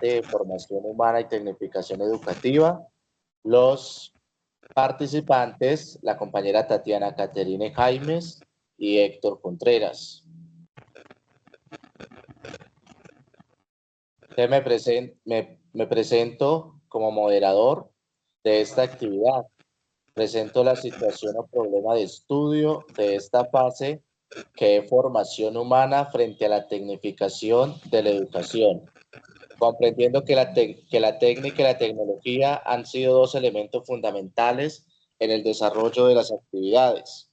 de formación humana y tecnificación educativa. Los participantes, la compañera Tatiana Caterine Jaimes y Héctor Contreras. Me presento como moderador de esta actividad. Presento la situación o problema de estudio de esta fase, que es formación humana frente a la tecnificación de la educación, comprendiendo que la técnica y la tecnología han sido dos elementos fundamentales en el desarrollo de las actividades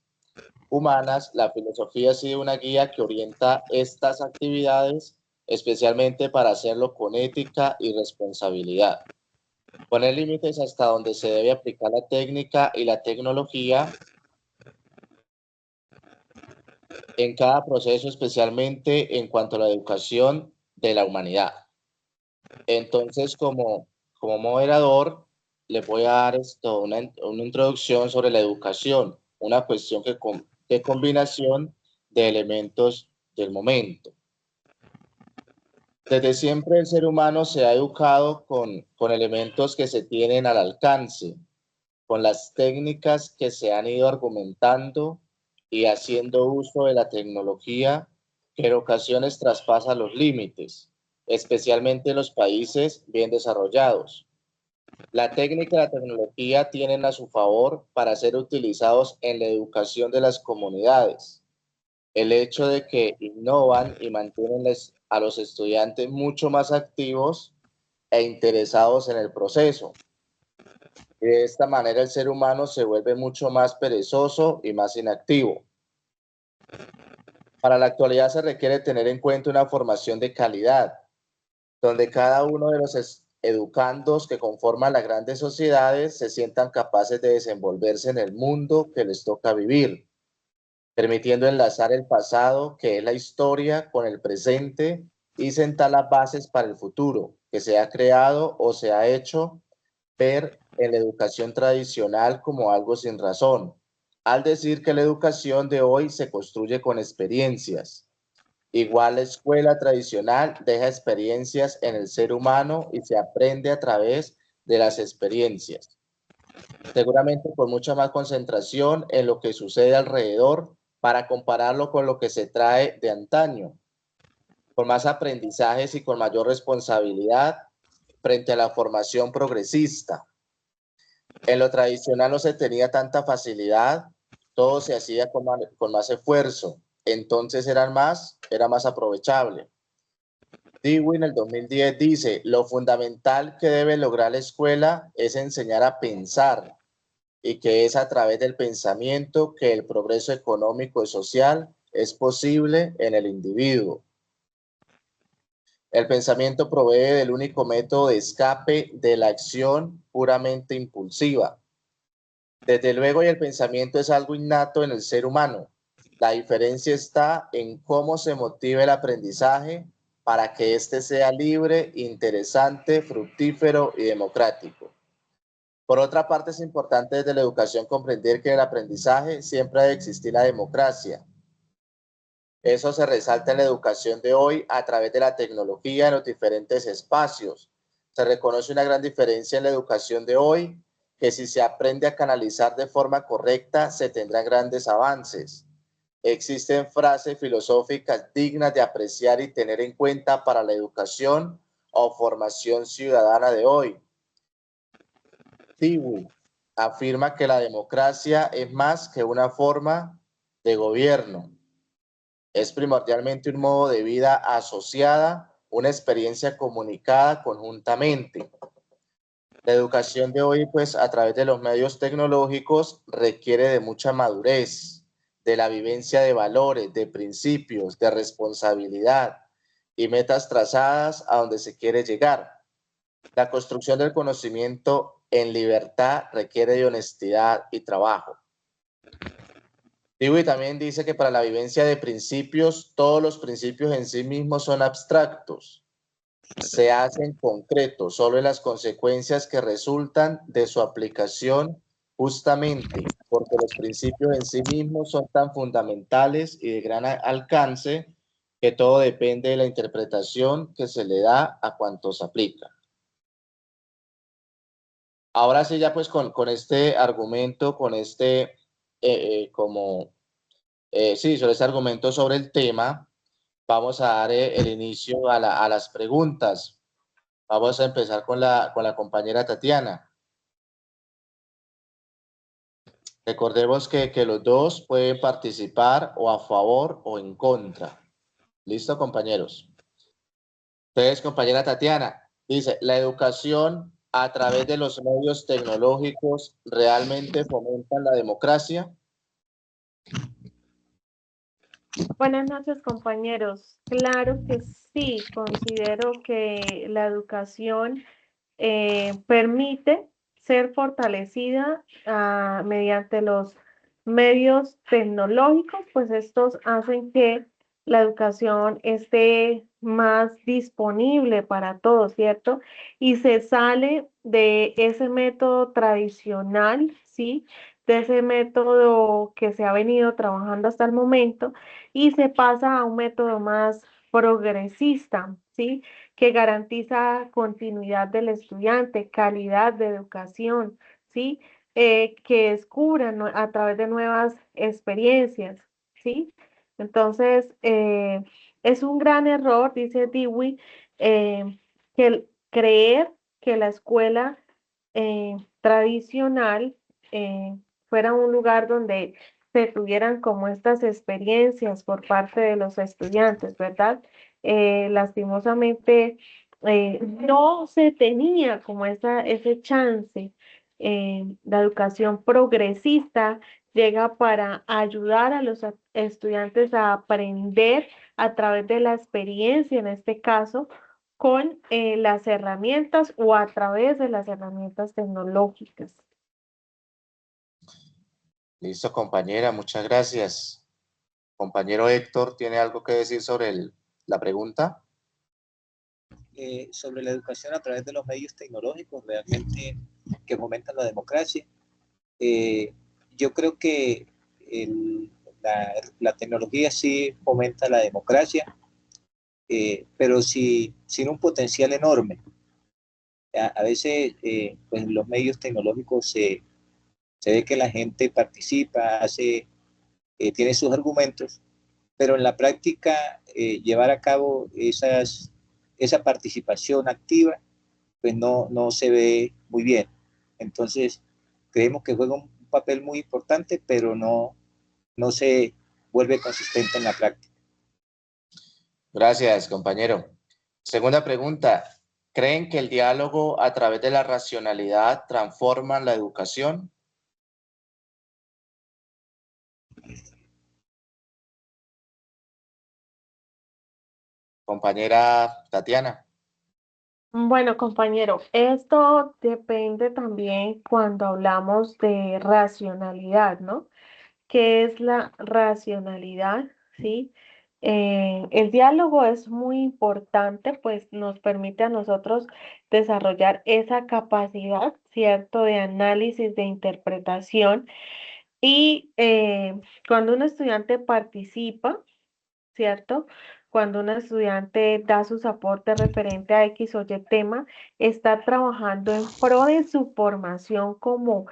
humanas. La filosofía ha sido una guía que orienta estas actividades, especialmente para hacerlo con ética y responsabilidad. Poner límites hasta donde se debe aplicar la técnica y la tecnología en cada proceso, especialmente en cuanto a la educación de la humanidad. Entonces, como moderador, les voy a dar una introducción sobre la educación, una cuestión de combinación de elementos del momento. Desde siempre el ser humano se ha educado con elementos que se tienen al alcance, con las técnicas que se han ido argumentando y haciendo uso de la tecnología que en ocasiones traspasa los límites, especialmente en los países bien desarrollados. La técnica y la tecnología tienen a su favor para ser utilizados en la educación de las comunidades. El hecho de que innovan y mantienen a los estudiantes mucho más activos e interesados en el proceso. De esta manera el ser humano se vuelve mucho más perezoso y más inactivo. Para la actualidad se requiere tener en cuenta una formación de calidad, donde cada uno de los educandos que conforman las grandes sociedades se sientan capaces de desenvolverse en el mundo que les toca vivir, permitiendo enlazar el pasado, que es la historia, con el presente y sentar las bases para el futuro, que se ha creado o se ha hecho ver en la educación tradicional como algo sin razón, al decir que la educación de hoy se construye con experiencias. Igual la escuela tradicional deja experiencias en el ser humano y se aprende a través de las experiencias. Seguramente con mucha más concentración en lo que sucede alrededor para compararlo con lo que se trae de antaño, con más aprendizajes y con mayor responsabilidad frente a la formación progresista. En lo tradicional no se tenía tanta facilidad, todo se hacía con más esfuerzo, entonces era más aprovechable. Dewey en el 2010 dice: lo fundamental que debe lograr la escuela es enseñar a pensar, y que es a través del pensamiento que el progreso económico y social es posible en el individuo. El pensamiento provee del único método de escape de la acción puramente impulsiva. Desde luego, y el pensamiento es algo innato en el ser humano. La diferencia está en cómo se motiva el aprendizaje para que éste sea libre, interesante, fructífero y democrático. Por otra parte, es importante desde la educación comprender que en el aprendizaje siempre ha de existir la democracia. Eso se resalta en la educación de hoy a través de la tecnología en los diferentes espacios. Se reconoce una gran diferencia en la educación de hoy, que si se aprende a canalizar de forma correcta, se tendrán grandes avances. Existen frases filosóficas dignas de apreciar y tener en cuenta para la educación o formación ciudadana de hoy. Dewey afirma que la democracia es más que una forma de gobierno. Es primordialmente un modo de vida asociada, una experiencia comunicada conjuntamente. La educación de hoy, pues, a través de los medios tecnológicos, requiere de mucha madurez, de la vivencia de valores, de principios, de responsabilidad y metas trazadas a donde se quiere llegar. La construcción del conocimiento en libertad requiere de honestidad y trabajo. Dewey también dice que para la vivencia de principios, todos los principios en sí mismos son abstractos. Se hacen concretos solo en las consecuencias que resultan de su aplicación, justamente porque los principios en sí mismos son tan fundamentales y de gran alcance que todo depende de la interpretación que se le da a cuantos aplica. Ahora sí, ya pues con este argumento, con este, sí, sobre este argumento sobre el tema, vamos a dar el inicio a las preguntas. Vamos a empezar con la compañera Tatiana. Recordemos que los dos pueden participar o a favor o en contra. ¿Listo, compañeros? Entonces, compañera Tatiana, dice, ¿la educación a través de los medios tecnológicos realmente fomenta la democracia? Buenas noches, compañeros. Claro que sí, considero que la educación permite ser fortalecida mediante los medios tecnológicos, pues estos hacen que la educación esté más disponible para todos, ¿cierto? Y se sale de ese método tradicional, ¿sí? De ese método que se ha venido trabajando hasta el momento y se pasa a un método más progresista, ¿sí? Que garantiza continuidad del estudiante, calidad de educación, ¿sí? Que descubran a través de nuevas experiencias, ¿sí? Entonces, es un gran error, dice Dewey, que creer que la escuela tradicional fuera un lugar donde se tuvieran como estas experiencias por parte de los estudiantes, ¿verdad? Lastimosamente no se tenía como ese chance. La educación progresista llega para ayudar a los estudiantes a aprender a través de la experiencia, en este caso, con las herramientas o a través de las herramientas tecnológicas. Listo, compañera, muchas gracias. Compañero Héctor, ¿tiene algo que decir sobre la pregunta? Sobre la educación a través de los medios tecnológicos, realmente que fomentan la democracia. Yo creo que la tecnología sí fomenta la democracia, pero sí, sin un potencial enorme. A veces, pues en los medios tecnológicos se ve que la gente participa, tiene sus argumentos, pero en la práctica llevar a cabo esa participación activa, pues no se ve muy bien. Entonces, creemos que juega un papel muy importante, pero no se vuelve consistente en la práctica. Gracias, compañero. Segunda pregunta. ¿Creen que el diálogo a través de la racionalidad transforma la educación? Compañera Tatiana. Bueno, compañero, esto depende también cuando hablamos de racionalidad, ¿no? ¿Qué es la racionalidad? ¿Sí? El diálogo es muy importante, pues nos permite a nosotros desarrollar esa capacidad, ¿cierto?, de análisis, de interpretación. Y cuando un estudiante participa, ¿cierto? Cuando un estudiante da sus aportes referente a X o Y tema, está trabajando en pro de su formación como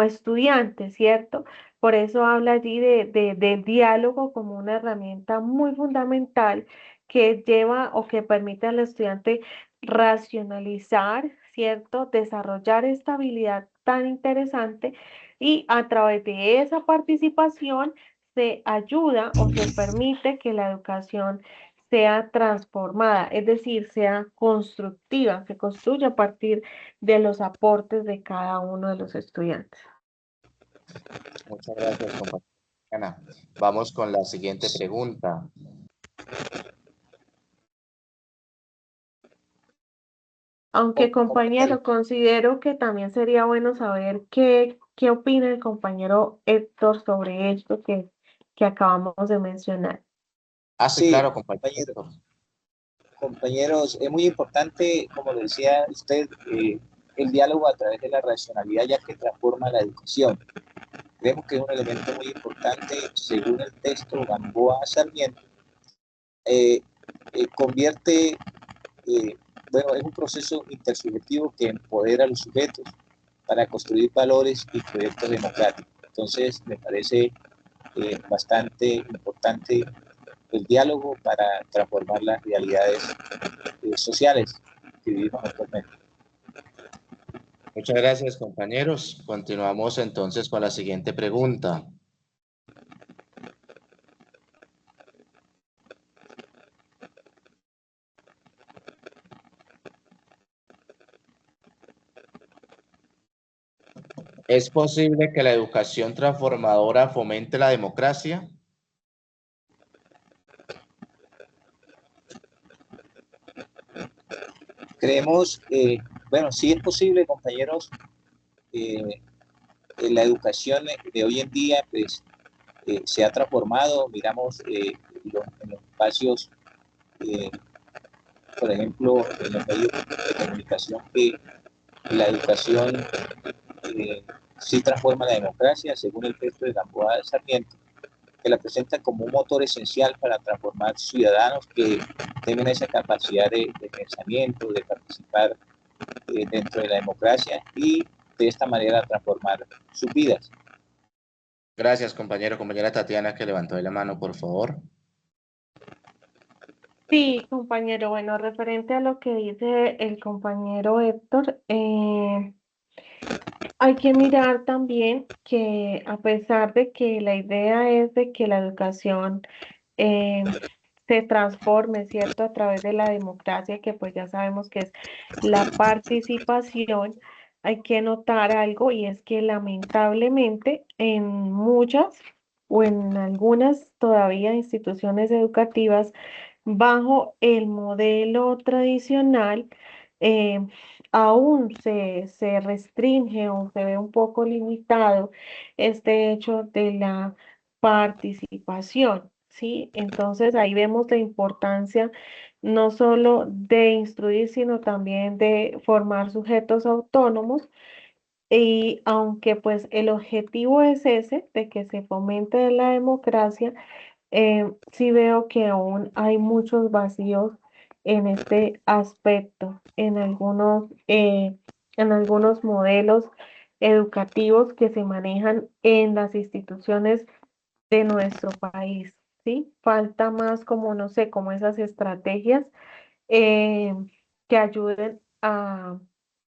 estudiante, ¿cierto? Por eso habla allí del diálogo como una herramienta muy fundamental que lleva o que permite al estudiante racionalizar, ¿cierto? Desarrollar esta habilidad tan interesante y a través de esa participación se ayuda o se permite que la educación sea transformada, es decir, sea constructiva, se construya a partir de los aportes de cada uno de los estudiantes. Muchas gracias, compañera. Vamos con la siguiente pregunta. Aunque, Compañero, compañero, considero que también sería bueno saber qué opina el compañero Héctor sobre esto que acabamos de mencionar. Sí, sí, claro, compañero. compañeros, es muy importante, como lo decía usted, el diálogo a través de la racionalidad, ya que transforma la educación. Creemos que es un elemento muy importante, según el texto Gamboa Sarmiento, convierte, bueno, es un proceso intersubjetivo que empodera a los sujetos para construir valores y proyectos democráticos. Entonces, me parece bastante importante el diálogo para transformar las realidades sociales que vivimos actualmente. Muchas gracias, compañeros. Continuamos entonces con la siguiente pregunta. ¿Es posible que la educación transformadora fomente la democracia? Creemos, bueno, sí es posible, compañeros, la educación de hoy en día pues, se ha transformado, miramos en los espacios, por ejemplo, en los medios de comunicación, que la educación sí transforma la democracia, según el texto de Gamboa de Sarmiento, que la presenta como un motor esencial para transformar ciudadanos que tengan esa capacidad de pensamiento, de participar dentro de la democracia y de esta manera transformar sus vidas. Gracias, compañero. Compañera Tatiana, que levantó la mano, por favor. Sí, compañero, bueno, referente a lo que dice el compañero Héctor, hay que mirar también que a pesar de que la idea es de que la educación eh, se transforme, ¿cierto? A través de la democracia, que pues ya sabemos que es la participación, hay que notar algo y es que lamentablemente en muchas o en algunas todavía instituciones educativas, bajo el modelo tradicional, eh, aún se restringe o se ve un poco limitado este hecho de la participación, ¿sí? Entonces ahí vemos la importancia no solo de instruir, sino también de formar sujetos autónomos. Y aunque pues el objetivo es ese, de que se fomente la democracia, sí veo que aún hay muchos vacíos en este aspecto, en algunos modelos educativos que se manejan en las instituciones de nuestro país, ¿sí? Falta más como, no sé, como esas estrategias eh, que ayuden a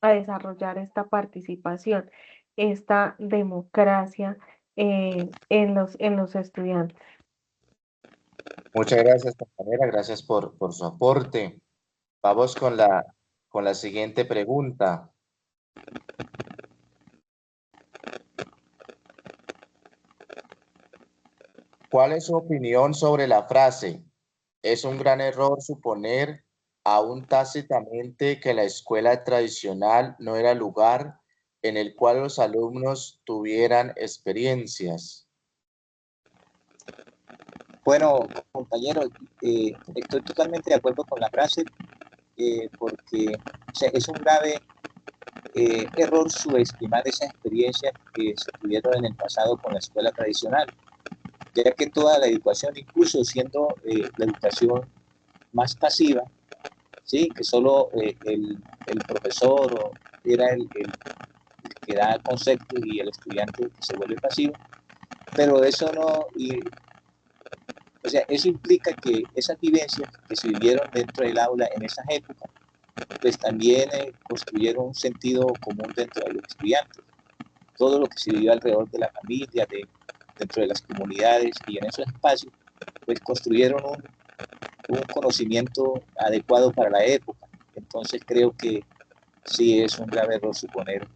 desarrollar esta participación, esta democracia en los estudiantes. Muchas gracias, compañera. Gracias por su aporte. Vamos con la siguiente pregunta. ¿Cuál es su opinión sobre la frase? Es un gran error suponer, aún tácitamente, que la escuela tradicional no era el lugar en el cual los alumnos tuvieran experiencias. Bueno, compañeros, estoy totalmente de acuerdo con la frase porque o sea, es un grave error subestimar esas experiencias que se tuvieron en el pasado con la escuela tradicional, ya que toda la educación, incluso siendo la educación más pasiva, ¿sí? Que solo el profesor era el que da conceptos y el estudiante que se vuelve pasivo, pero eso no, o sea, eso implica que esas vivencias que se vivieron dentro del aula en esas épocas, pues también construyeron un sentido común dentro de los estudiantes. Todo lo que se vivió alrededor de la familia, dentro de las comunidades y en esos espacios, pues construyeron un conocimiento adecuado para la época. Entonces creo que sí es un grave error suponer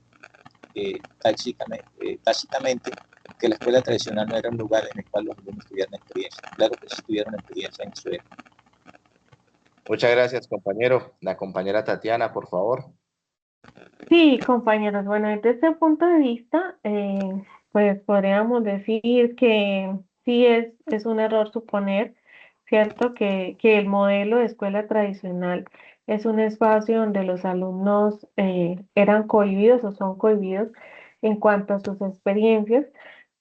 tácitamente que la escuela tradicional no era un lugar en el cual los alumnos tuvieran experiencia. Claro que sí tuvieron experiencia en su época. Muchas gracias, compañero. La compañera Tatiana, por favor. Sí, compañeros, bueno, desde este punto de vista, pues podríamos decir que sí es un error suponer, ¿cierto? Que el modelo de escuela tradicional es un espacio donde los alumnos eran cohibidos o son cohibidos en cuanto a sus experiencias,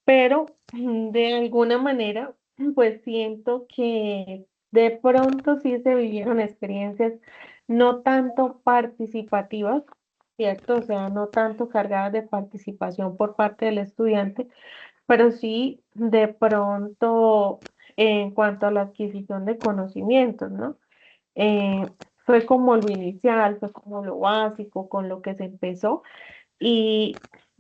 pero de alguna manera, pues siento De pronto sí se vivieron experiencias no tanto participativas, ¿cierto? O sea, no tanto cargadas de participación por parte del estudiante, pero sí de pronto en cuanto a la adquisición de conocimientos, ¿no? Eh, Fue como lo inicial, fue como lo básico, con lo que se empezó y,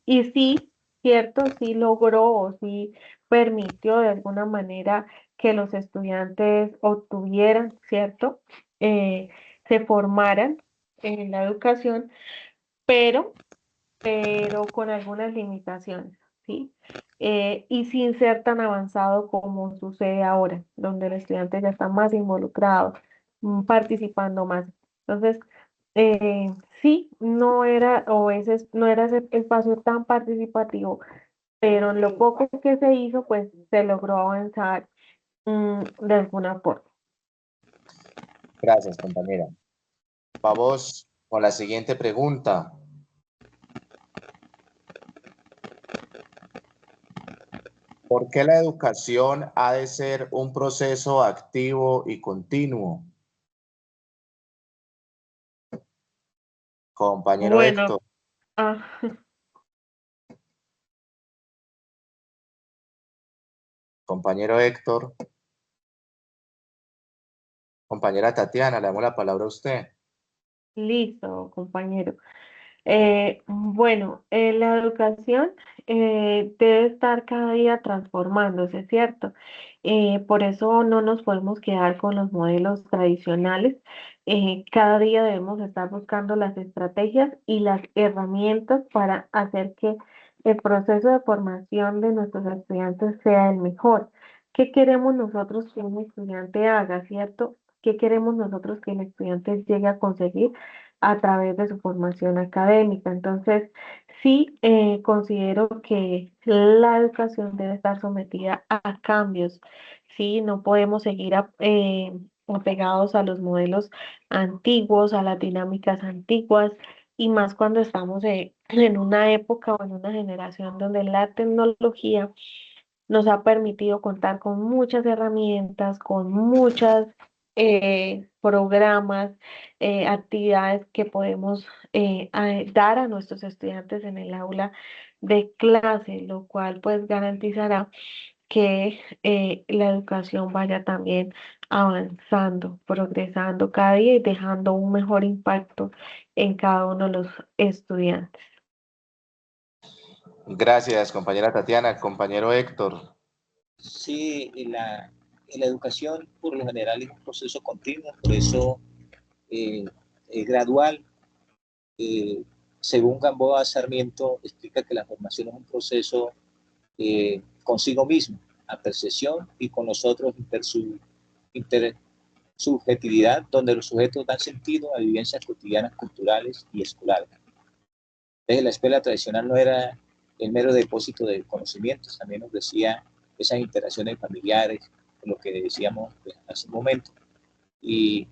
y sí, cierto, sí logró o sí permitió de alguna manera que los estudiantes obtuvieran, ¿cierto? Eh, Se formaran en la educación, pero, pero con algunas limitaciones, ¿sí? Y sin ser tan avanzado como sucede ahora, donde el estudiante ya está más involucrado, participando más. Entonces, sí, no era, o ese, no era ese espacio tan participativo, pero en lo poco que se hizo, pues se logró avanzar de alguna forma. Gracias, compañera. Vamos con la siguiente pregunta. ¿Por qué la educación ha de ser un proceso activo y continuo? Compañero Bueno, Héctor, ah, compañero Héctor, compañera Tatiana, le damos la palabra a usted. listo, compañero. Bueno, la educación debe estar cada día transformándose, ¿cierto? Por eso no nos podemos quedar con los modelos tradicionales. Cada día debemos estar buscando las estrategias y las herramientas para hacer que el proceso de formación de nuestros estudiantes sea el mejor. ¿Qué queremos nosotros que un estudiante haga, ¿cierto? ¿Qué queremos nosotros que el estudiante llegue a conseguir a través de su formación académica? Entonces, sí, considero que la educación debe estar sometida a cambios. Sí, no podemos seguir apegados a los modelos antiguos, a las dinámicas antiguas, y más cuando estamos en una época o en una generación donde la tecnología nos ha permitido contar con muchas herramientas, con muchas programas, actividades que podemos dar a nuestros estudiantes en el aula de clase, lo cual pues garantizará que la educación vaya también avanzando, progresando cada día y dejando un mejor impacto en cada uno de los estudiantes. Gracias, compañera Tatiana. Compañero Héctor, Sí, en la educación por lo general es un proceso continuo, por eso es gradual. Eh, Según Gamboa Sarmiento, explica que la formación es un proceso consigo mismo, a percepción y con los otros intersubjetividad, donde los sujetos dan sentido a vivencias cotidianas, culturales y escolares. Entonces, la escuela tradicional no era el mero depósito de conocimientos, también nos decía esas interacciones familiares, lo que decíamos hace un momento, y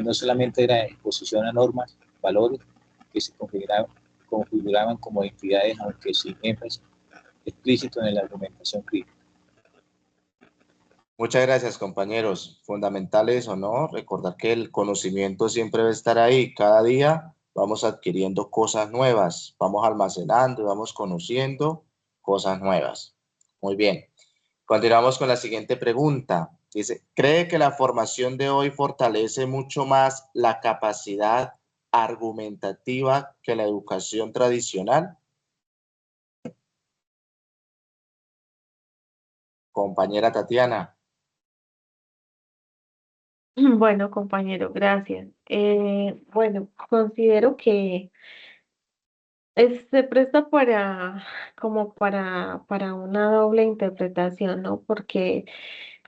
no solamente era exposición a normas, valores que se configuraban como entidades, aunque sin énfasis explícito en la argumentación crítica. muchas gracias, compañeros. Fundamentales o no, recordar que el conocimiento siempre debe estar ahí. Cada día vamos adquiriendo cosas nuevas, vamos almacenando y vamos conociendo cosas nuevas. Muy bien. Continuamos con la siguiente pregunta. Dice, ¿cree que la formación de hoy fortalece mucho más la capacidad argumentativa que la educación tradicional? Compañera Tatiana. Bueno, compañero, gracias. Bueno, considero que se presta como para una doble interpretación, ¿no? Porque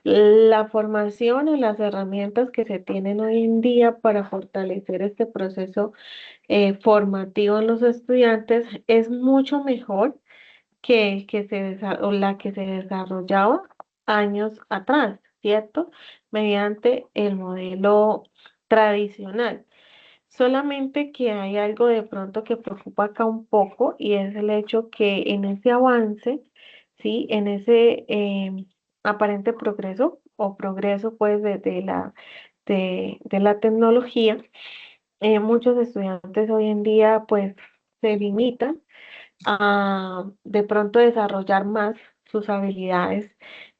la formación y las herramientas que se tienen hoy en día para fortalecer este proceso formativo en los estudiantes es mucho mejor o la que se desarrollaba años atrás, ¿cierto? Mediante el modelo tradicional. Solamente que hay algo de pronto que preocupa acá un poco y es el hecho que en ese avance, ¿sí? En ese aparente progreso o progreso pues de la tecnología, muchos estudiantes hoy en día pues se limitan a de pronto desarrollar más sus habilidades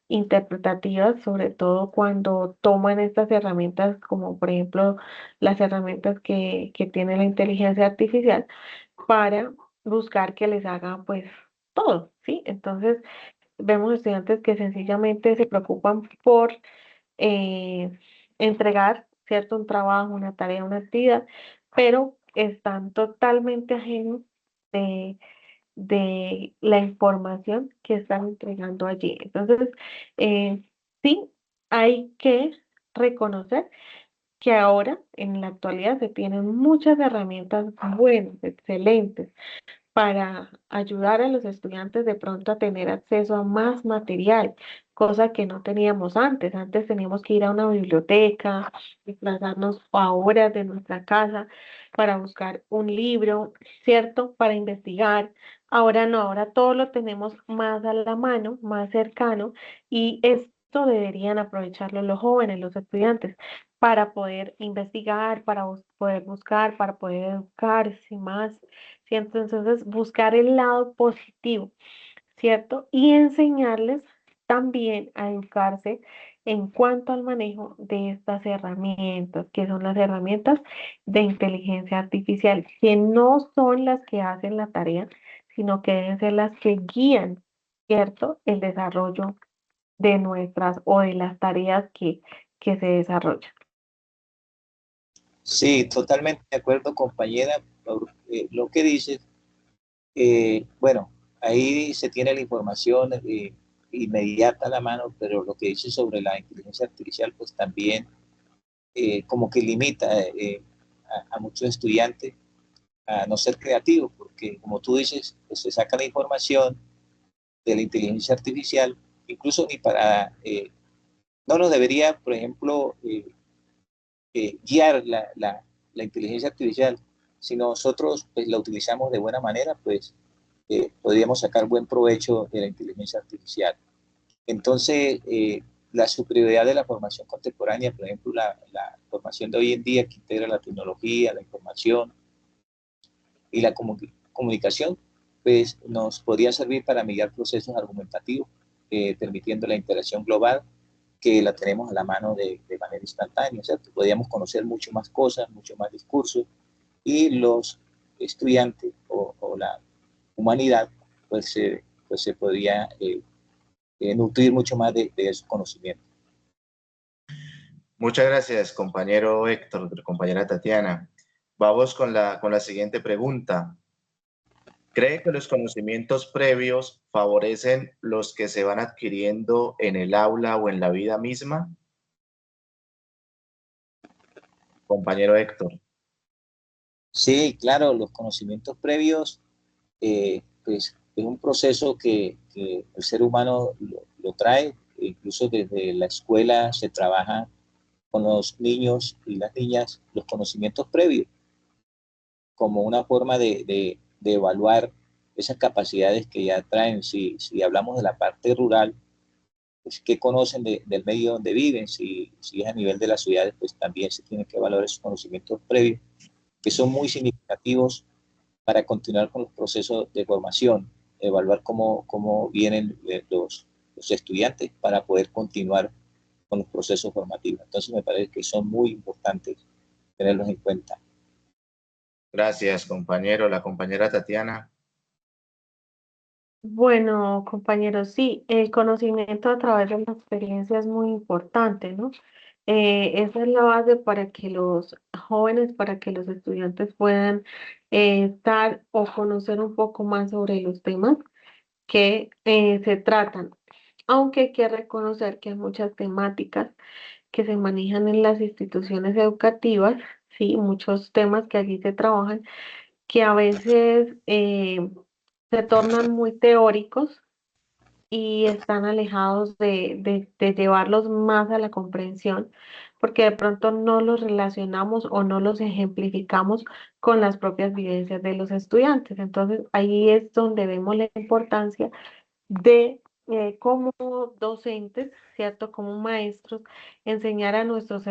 interpretativas, sobre todo cuando toman estas herramientas como por ejemplo las herramientas que tiene la inteligencia artificial para buscar que les hagan pues todo, ¿sí? Entonces vemos estudiantes que sencillamente se preocupan por eh, entregar, ¿cierto? Un trabajo, una tarea, una actividad, pero están totalmente ajenos de, de la información que están entregando allí. Entonces, eh, sí, hay que reconocer que ahora, en la actualidad, se tienen muchas herramientas buenas, excelentes, para ayudar a los estudiantes de pronto a tener acceso a más material, cosa que no teníamos antes. Antes teníamos que ir a una biblioteca, desplazarnos a horas de nuestra casa para buscar un libro, ¿cierto? Para investigar. Ahora no, ahora todo lo tenemos más a la mano, más cercano, y esto deberían aprovecharlo los jóvenes, los estudiantes, para poder investigar, para poder buscar, para poder educarse más. ¿Cierto? Entonces, buscar el lado positivo, ¿cierto? Y enseñarles también a educarse en cuanto al manejo de estas herramientas, que son las herramientas de inteligencia artificial, que no son las que hacen la tarea, sino que deben ser las que guían, ¿cierto? El desarrollo de nuestras o de las tareas que se desarrollan. Sí, totalmente de acuerdo, compañera, por lo que dices. Bueno, ahí se tiene la información inmediata a la mano, pero lo que dice sobre la inteligencia artificial, pues también como que limita a muchos estudiantes a no ser creativos, porque como tú dices, pues se saca la información de la inteligencia artificial, incluso ni para, no nos debería, por ejemplo, guiar la inteligencia artificial. Si nosotros pues, la utilizamos de buena manera, pues podríamos sacar buen provecho de la inteligencia artificial. Entonces, la superioridad de la formación contemporánea, por ejemplo, la formación de hoy en día que integra la tecnología, la información y la comunicación, pues nos podría servir para mediar procesos argumentativos, permitiendo la interacción global que la tenemos a la mano de manera instantánea, ¿cierto? Podríamos conocer mucho más cosas, mucho más discursos, y los estudiantes o la humanidad, pues se podría nutrir mucho más de esos conocimientos. Muchas gracias, compañero Héctor, compañera Tatiana. Vamos con la siguiente pregunta. ¿Cree que los conocimientos previos favorecen los que se van adquiriendo en el aula o en la vida misma? Compañero Héctor. Sí, claro, los conocimientos previos, pues es un proceso que el ser humano lo trae, incluso desde la escuela se trabaja con los niños y las niñas los conocimientos previos como una forma de evaluar esas capacidades que ya traen. Si hablamos de la parte rural, pues qué conocen del medio donde viven, si es a nivel de las ciudades, pues también se tienen que evaluar esos conocimientos previos, que son muy significativos para continuar con los procesos de formación, evaluar cómo vienen los estudiantes para poder continuar con los procesos formativos. Entonces me parece que son muy importantes tenerlos en cuenta. Gracias, compañero. La compañera Tatiana. Bueno, compañeros, sí, el conocimiento a través de la experiencia es muy importante, ¿no? Esa es la base para que los jóvenes, para que los estudiantes puedan estar o conocer un poco más sobre los temas que se tratan. Aunque hay que reconocer que hay muchas temáticas que se manejan en las instituciones educativas, sí, muchos temas que allí se trabajan que a veces se tornan muy teóricos y están alejados de llevarlos más a la comprensión, porque de pronto no los relacionamos o no los ejemplificamos con las propias vivencias de los estudiantes. Entonces, ahí es donde vemos la importancia de como docentes, ¿cierto? Como maestros, enseñar a nuestros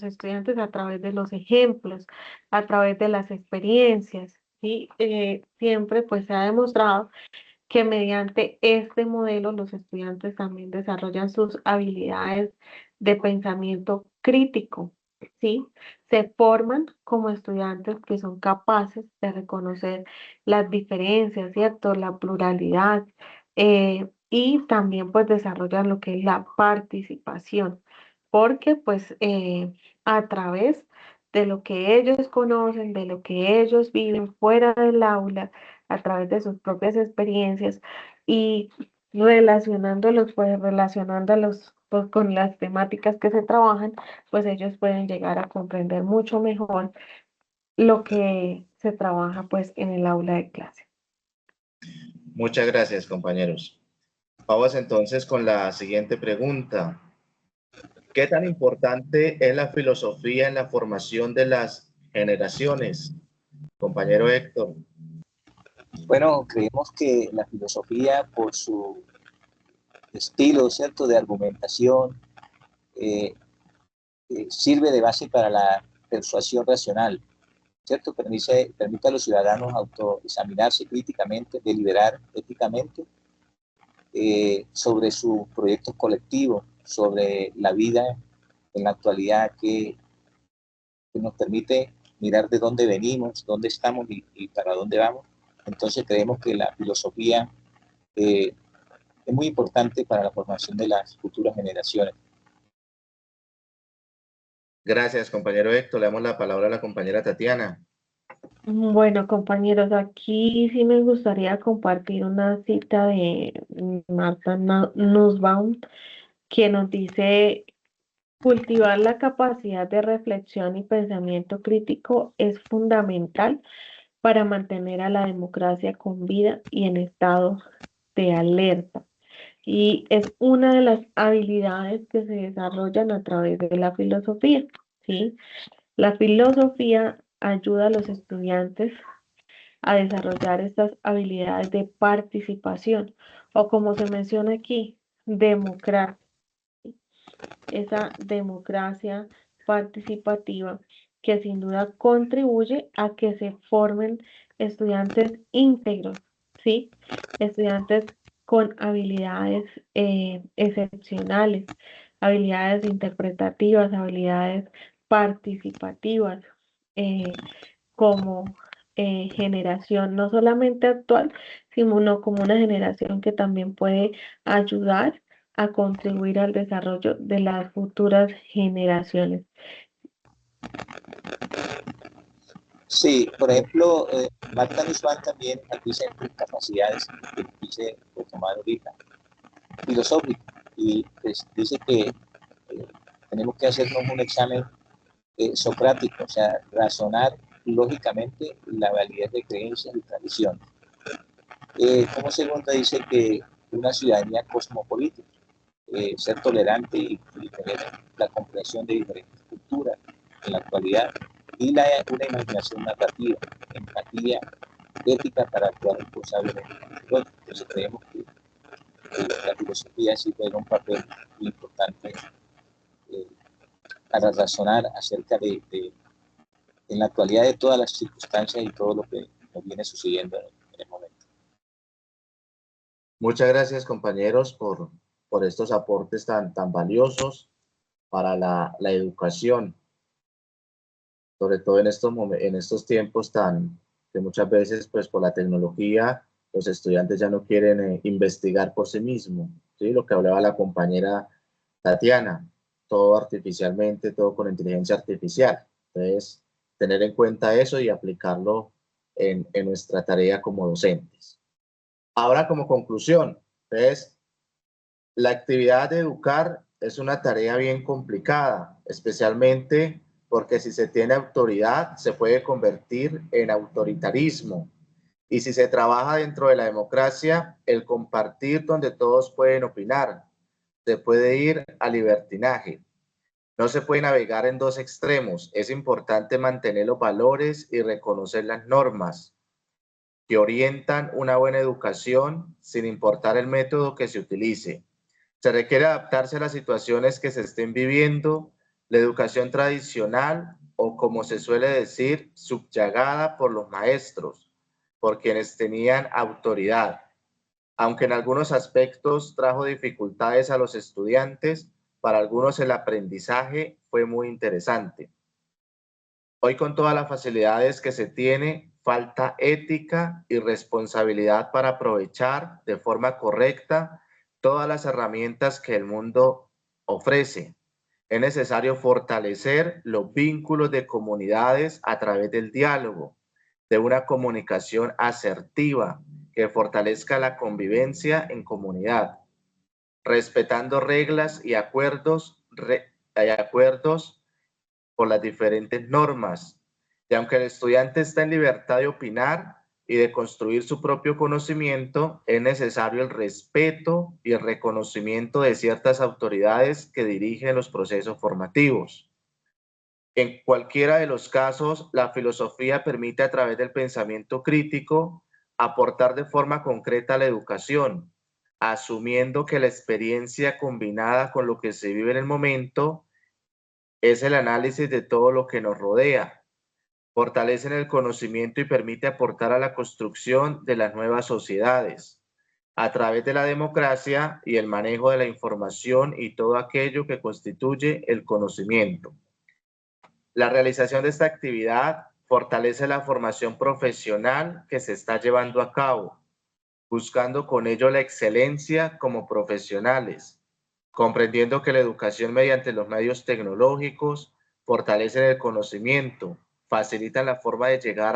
estudiantes a través de los ejemplos, a través de las experiencias, ¿sí? Siempre pues se ha demostrado que mediante este modelo los estudiantes también desarrollan sus habilidades de pensamiento crítico, ¿sí? Se forman como estudiantes que son capaces de reconocer las diferencias, ¿cierto? La pluralidad, y también pues desarrollan lo que es la participación, porque pues a través de lo que ellos conocen, de lo que ellos viven fuera del aula, a través de sus propias experiencias y relacionándolos pues, con las temáticas que se trabajan, pues ellos pueden llegar a comprender mucho mejor lo que se trabaja pues en el aula de clase. Muchas gracias, compañeros. Vamos entonces con la siguiente pregunta. ¿Qué tan importante es la filosofía en la formación de las generaciones? Compañero Héctor. Bueno, creemos que la filosofía, por su estilo, ¿cierto?, de argumentación, eh, sirve de base para la persuasión racional, ¿cierto? Permite a los ciudadanos autoexaminarse críticamente, deliberar éticamente sobre sus proyectos colectivos, sobre la vida en la actualidad que nos permite mirar de dónde venimos, dónde estamos y para dónde vamos. Entonces creemos que la filosofía es muy importante para la formación de las futuras generaciones. Gracias, compañero Héctor. Le damos la palabra a la compañera Tatiana. Bueno, compañeros, aquí sí me gustaría compartir una cita de Martha Nussbaum, que nos dice: cultivar la capacidad de reflexión y pensamiento crítico es fundamental para mantener a la democracia con vida y en estado de alerta. Y es una de las habilidades que se desarrollan a través de la filosofía, ¿sí? La filosofía ayuda a los estudiantes a desarrollar estas habilidades de participación, o como se menciona aquí, democracia. Esa democracia participativa que sin duda contribuye a que se formen estudiantes íntegros, ¿sí? Estudiantes con habilidades excepcionales, habilidades interpretativas, habilidades participativas, como generación no solamente actual, sino como una generación que también puede ayudar a contribuir al desarrollo de las futuras generaciones. Sí, por ejemplo, Marta Nussbaum también dice capacidades que quise tomar ahorita, filosóficas, y pues, dice que tenemos que hacernos un examen socrático, o sea, razonar lógicamente la validez de creencias y tradiciones. Como segunda dice que una ciudadanía cosmopolita, ser tolerante y tener la comprensión de diferentes culturas en la actualidad, y una imaginación narrativa, empatía, ética para actuar responsablemente. Bueno, entonces creemos que la filosofía sí juega un papel muy importante para razonar acerca en la actualidad de todas las circunstancias y todo lo que nos viene sucediendo en el momento. Muchas gracias, compañeros, por estos aportes tan valiosos para la educación, sobre todo en estos tiempos que muchas veces, pues por la tecnología, los estudiantes ya no quieren investigar por sí mismos, ¿sí? Lo que hablaba la compañera Tatiana, todo artificialmente, todo con inteligencia artificial. Entonces, tener en cuenta eso y aplicarlo en nuestra tarea como docentes. Ahora, como conclusión, entonces, la actividad de educar es una tarea bien complicada, especialmente porque si se tiene autoridad, se puede convertir en autoritarismo. Y si se trabaja dentro de la democracia, el compartir donde todos pueden opinar, se puede ir al libertinaje. No se puede navegar en dos extremos. Es importante mantener los valores y reconocer las normas. que orientan una buena educación sin importar el método que se utilice. Se requiere adaptarse a las situaciones que se estén viviendo. La educación tradicional, o como se suele decir, subyugada por los maestros, por quienes tenían autoridad, aunque en algunos aspectos trajo dificultades a los estudiantes, para algunos el aprendizaje fue muy interesante. Hoy, con todas las facilidades que se tiene, falta ética y responsabilidad para aprovechar de forma correcta todas las herramientas que el mundo ofrece. Es necesario fortalecer los vínculos de comunidades a través del diálogo, de una comunicación asertiva que fortalezca la convivencia en comunidad, respetando reglas y acuerdos por las diferentes normas. Y aunque el estudiante está en libertad de opinar y de construir su propio conocimiento, es necesario el respeto y el reconocimiento de ciertas autoridades que dirigen los procesos formativos. En cualquiera de los casos, la filosofía permite a través del pensamiento crítico aportar de forma concreta a la educación, asumiendo que la experiencia combinada con lo que se vive en el momento es el análisis de todo lo que nos rodea. Fortalece el conocimiento y permite aportar a la construcción de las nuevas sociedades a través de la democracia y el manejo de la información y todo aquello que constituye el conocimiento. La realización de esta actividad fortalece la formación profesional que se está llevando a cabo, buscando con ello la excelencia como profesionales, comprendiendo que la educación mediante los medios tecnológicos fortalece el conocimiento, facilita la forma de llegar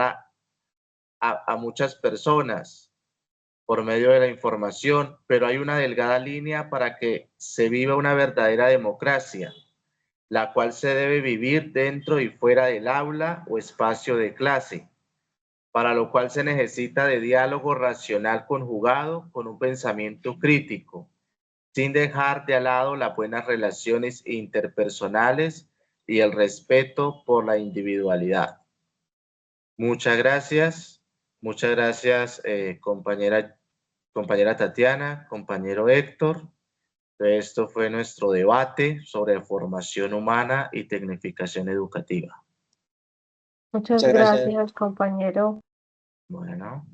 a muchas personas por medio de la información, pero hay una delgada línea para que se viva una verdadera democracia, la cual se debe vivir dentro y fuera del aula o espacio de clase, para lo cual se necesita de diálogo racional conjugado con un pensamiento crítico, sin dejar de lado las buenas relaciones interpersonales y el respeto por la individualidad. Muchas gracias compañera Tatiana, compañero Héctor. Esto fue nuestro debate sobre formación humana y tecnificación educativa. Muchas gracias, compañero. Bueno.